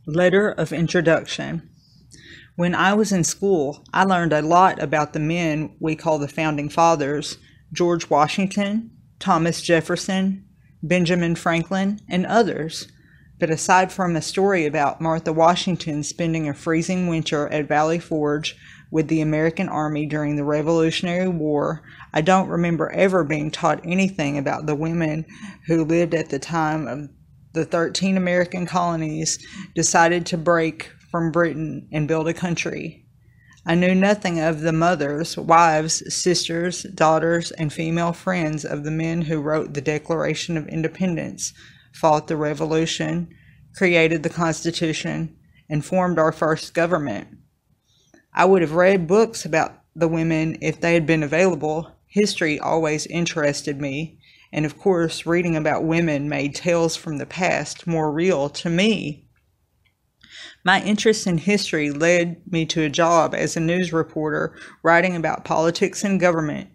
Letter of Introduction. When I was in school, I learned a lot about the men we call the Founding Fathers: George Washington, Thomas Jefferson, Benjamin Franklin, and others. But aside from a story about Martha Washington spending a freezing winter at Valley Forge with the American Army during the Revolutionary War, I don't remember ever being taught anything about the women who lived at the time of the 13 American colonies decided to break from Britain and build a country. I knew nothing of the mothers, wives, sisters, daughters, and female friends of the men who wrote the Declaration of Independence, fought the Revolution, created the Constitution, and formed our first government. I would have read books about the women if they had been available. History always interested me, and of course, reading about women made tales from the past more real to me. My interest in history led me to a job as a news reporter writing about politics and government.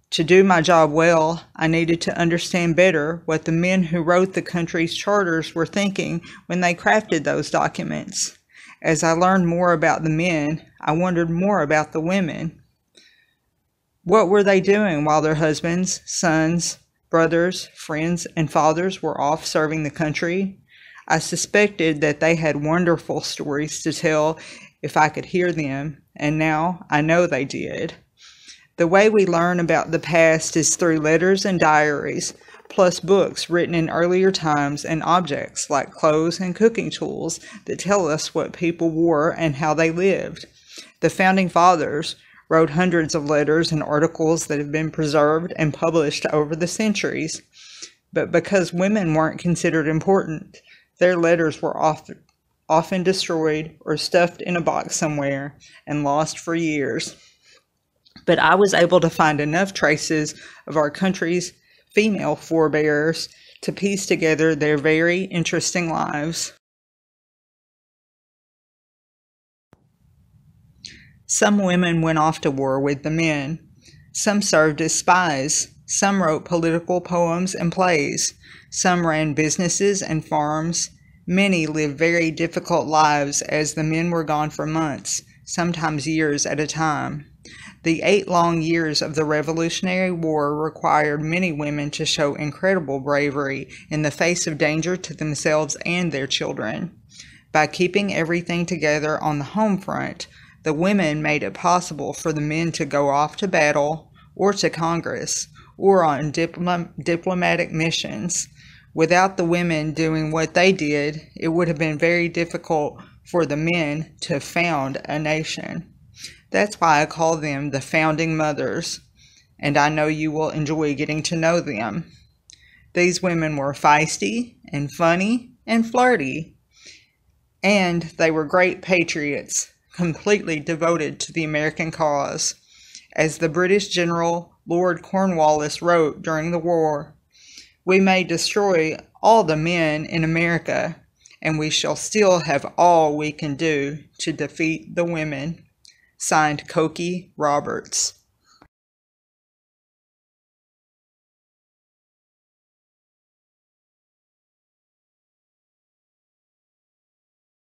To do my job well, I needed to understand better what the men who wrote the country's charters were thinking when they crafted those documents. As I learned more about the men, I wondered more about the women. What were they doing while their husbands, sons, brothers, friends, and fathers were off serving the country? I suspected that they had wonderful stories to tell if I could hear them, and now I know they did. The way we learn about the past is through letters and diaries, plus books written in earlier times and objects like clothes and cooking tools that tell us what people wore and how they lived. The Founding Fathers wrote hundreds of letters and articles that have been preserved and published over the centuries. But because women weren't considered important, their letters were often destroyed or stuffed in a box somewhere and lost for years. But I was able to find enough traces of our country's female forebears to piece together their very interesting lives. Some women went off to war with the men. Some served as spies. Some wrote political poems and plays. Some ran businesses and farms. Many lived very difficult lives as the men were gone for months, sometimes years at a time. The 8 long years of the Revolutionary War required many women to show incredible bravery in the face of danger to themselves and their children. By keeping everything together on the home front, the women made it possible for the men to go off to battle or to Congress or on diplomatic missions. Without the women doing what they did, it would have been very difficult for the men to found a nation. That's why I call them the Founding Mothers, and I know you will enjoy getting to know them. These women were feisty and funny and flirty, and they were great patriots, completely devoted to the American cause. As the British General Lord Cornwallis wrote during the war, "We may destroy all the men in America, and we shall still have all we can do to defeat the women." Signed, Cokie Roberts.